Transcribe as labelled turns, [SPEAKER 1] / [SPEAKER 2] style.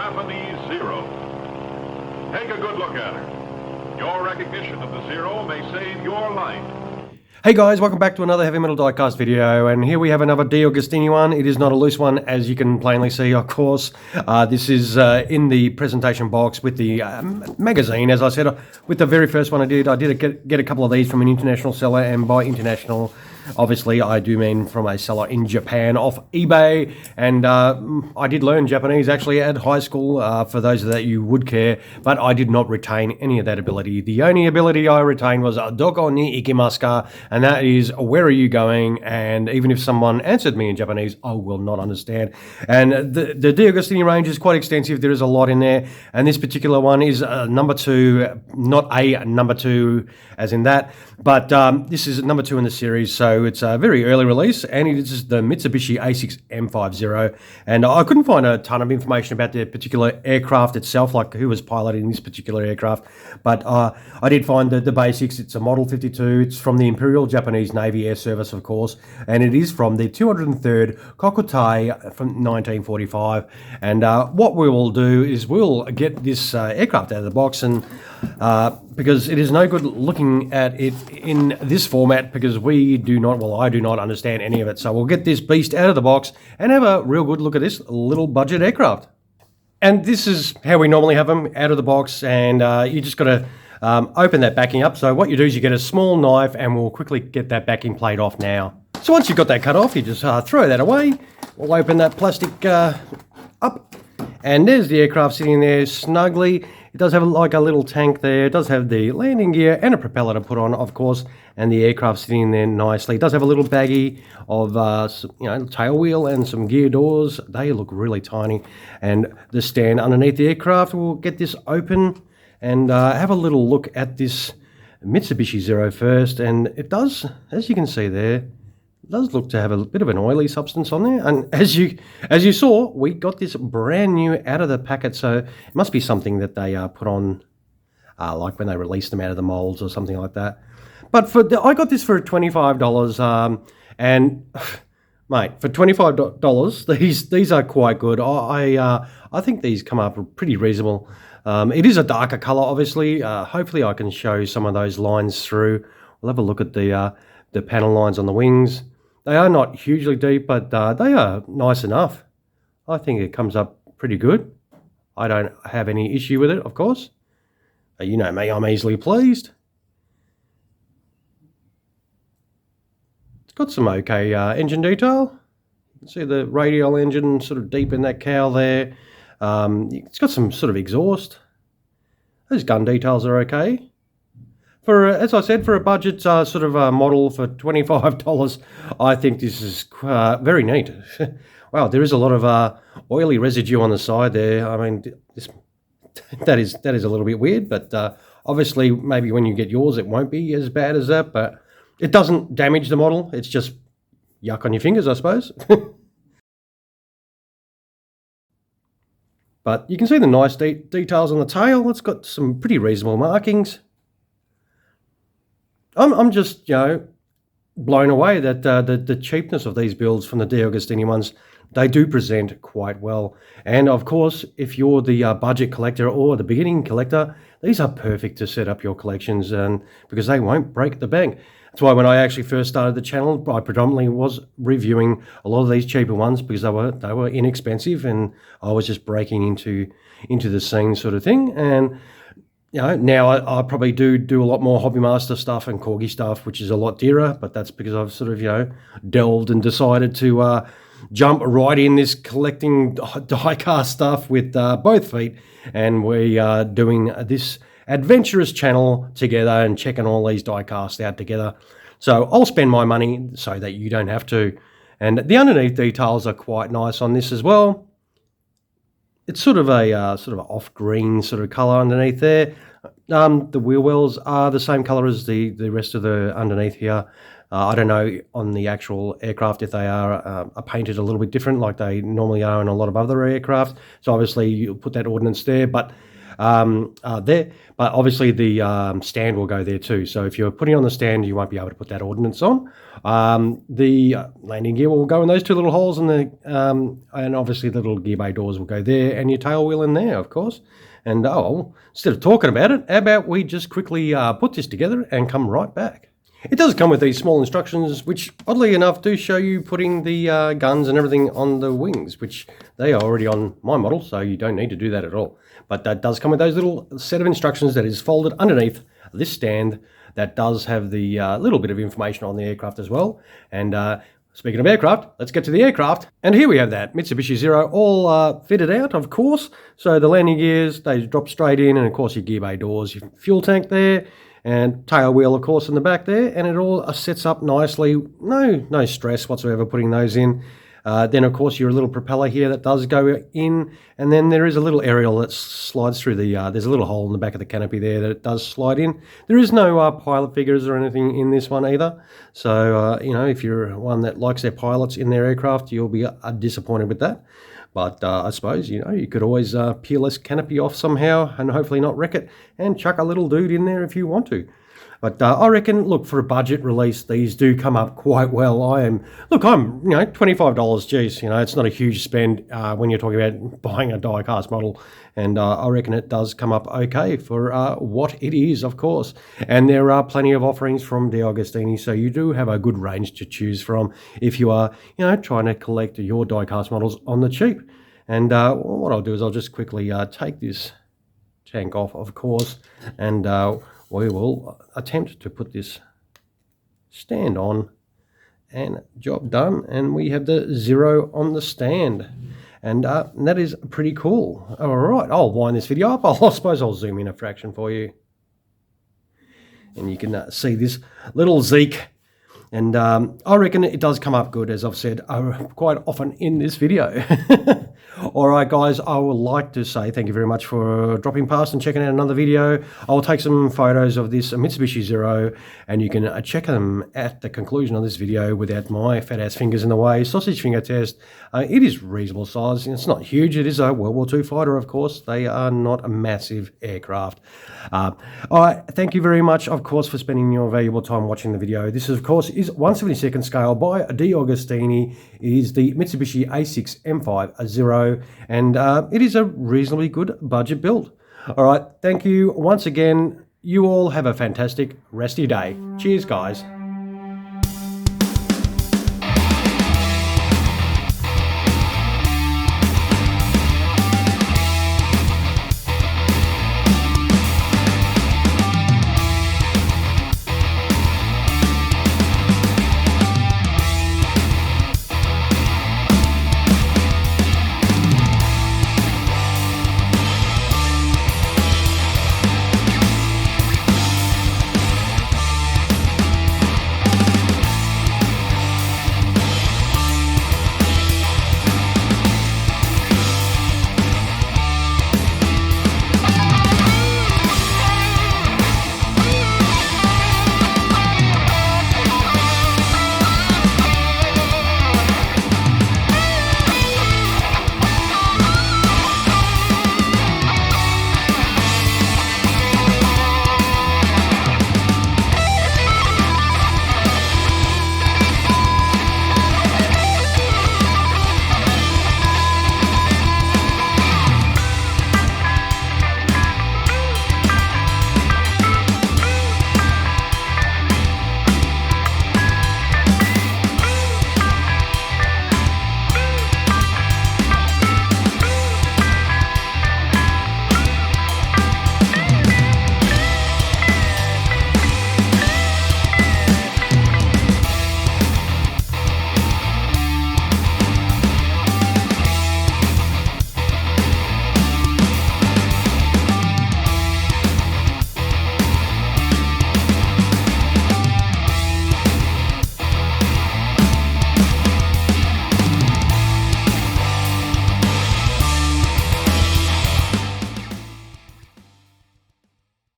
[SPEAKER 1] Japanese Zero. Take a good look at her. Your recognition of the Zero may save your life.
[SPEAKER 2] Hey guys, welcome back to another Heavy Metal Diecast video, and here we have another DeAgostini one. It is not a loose one, as you can plainly see, of course. This is in the presentation box with the magazine. As I said, with the very first one I did get a couple of these from an international seller, and by international, obviously I do mean from a seller in Japan off eBay. And I did learn Japanese actually at high school, for those that you would care, but I did not retain any of that ability. The only ability I retained was Doko ni ikimasu ka? And that is, where are you going? And even if someone answered me in Japanese, I will not understand. And the DeAgostini range is quite extensive. There is a lot in there. And this particular one is number 2, not a number 2 as in that, but this is number 2 in the series. So it's a very early release, and it is the Mitsubishi A6M5. And I couldn't find a ton of information about the particular aircraft itself, like who was piloting this particular aircraft. But I did find the basics. It's a Model 52. It's from the Imperial Japanese Navy Air Service, of course, and it is from the 203rd Kōkūtai from 1945. And what we will do is we'll get this aircraft out of the box, and because it is no good looking at it in this format, because we do not, well, I do not understand any of it. So we'll get this beast out of the box and have a real good look at this little budget aircraft. And this is how we normally have them out of the box, and you just got to open that backing up. So what you do is you get a small knife, and we'll quickly get that backing plate off now. So once you've got that cut off, you just throw that away. We'll open that plastic up, and there's the aircraft sitting there snugly. It does have like a little tank there. It does have the landing gear and a propeller to put on, of course, and the aircraft sitting there nicely. It does have a little baggie of tail wheel and some gear doors. They look really tiny, and the stand underneath the aircraft. We'll get this open and have a little look at this Mitsubishi Zero first. And it does, as you can see there, it does look to have a bit of an oily substance on there. And as you saw, we got this brand new out of the packet, so it must be something that they put on like when they released them out of the molds or something like that. But I got this for $25, and mate, for $25, these are quite good. I think these come up pretty reasonable. It is a darker color, obviously. Hopefully I can show some of those lines through. We'll have a look at the panel lines on the wings. They are not hugely deep, but they are nice enough. I think it comes up pretty good. I don't have any issue with it, of course. You know me, I'm easily pleased. It's got some okay engine detail. You can see the radial engine sort of deep in that cowl there. It's got some sort of exhaust. Those gun details are okay. For as I said, for a budget sort of model for $25, I think this is very neat. Wow, there is a lot of oily residue on the side there. I mean, that is a little bit weird, but obviously maybe when you get yours it won't be as bad as that, but it doesn't damage the model. It's just yuck on your fingers, I suppose. But you can see the nice details on the tail. It's got some pretty reasonable markings. I'm just, blown away that the cheapness of these builds from the DeAgostini ones, they do present quite well. And of course, if you're the budget collector or the beginning collector, these are perfect to set up your collections, and because they won't break the bank. That's why when I actually first started the channel, I predominantly was reviewing a lot of these cheaper ones because they were inexpensive, and I was just breaking into the scene sort of thing. And now I probably do a lot more Hobby Master stuff and Corgi stuff, which is a lot dearer, but that's because I've sort of, delved and decided to jump right in this collecting diecast stuff with both feet, and we are doing this adventurous channel together and checking all these diecasts out together. So I'll spend my money so that you don't have to. And the underneath details are quite nice on this as well. It's sort of a off-green sort of colour underneath there. The wheel wells are the same colour as the rest of the underneath here. I don't know on the actual aircraft if they are painted a little bit different like they normally are in a lot of other aircraft. So obviously you put that ordnance there. But there, but obviously the stand will go there too. So if you're putting on the stand, you won't be able to put that ordnance on. The landing gear will go in those two little holes, and obviously the little gear bay doors will go there, and your tail wheel in there, of course. And instead of talking about it, how about we just quickly put this together and come right back. It does come with these small instructions, which oddly enough do show you putting the guns and everything on the wings, which they are already on my model, so you don't need to do that at all. But that does come with those little set of instructions that is folded underneath this stand that does have the little bit of information on the aircraft as well. And speaking of aircraft, let's get to the aircraft. And here we have that Mitsubishi Zero all fitted out, of course. So the landing gears, they drop straight in, and of course your gear bay doors, your fuel tank there, and tail wheel, of course, in the back there, and it all sets up nicely. No stress whatsoever putting those in. Then, of course, your little propeller here that does go in, and then there is a little aerial that slides through the, there's a little hole in the back of the canopy there that it does slide in. There is no pilot figures or anything in this one either. So, if you're one that likes their pilots in their aircraft, you'll be disappointed with that. But I suppose, you could always peel this canopy off somehow and hopefully not wreck it and chuck a little dude in there if you want to. But I reckon, look, for a budget release, these do come up quite well. I'm $25, geez, it's not a huge spend when you're talking about buying a die-cast model. And I reckon it does come up okay for what it is, of course. And there are plenty of offerings from DeAgostini, so you do have a good range to choose from if you are, trying to collect your die-cast models on the cheap. And what I'll do is I'll just quickly take this tank off, of course, and we will attempt to put this stand on, and job done. And we have the Zero on the stand, and that is pretty cool. All right, I'll wind this video up. I suppose I'll zoom in a fraction for you, and you can see this little Zeke. And I reckon it does come up good, as I've said quite often in this video. All right, guys, I would like to say thank you very much for dropping past and checking out another video. I will take some photos of this Mitsubishi Zero, and you can check them at the conclusion of this video without my fat-ass fingers in the way. Sausage finger test. It is reasonable size. It's not huge. It is a World War II fighter, of course. They are not a massive aircraft. All right, thank you very much, of course, for spending your valuable time watching the video. This, of course, is 1/72nd scale by DeAgostini. It is the Mitsubishi A6M5 Zero, and it is a reasonably good budget build. All right, thank you once again. You all have a fantastic rest of your day. Cheers, guys.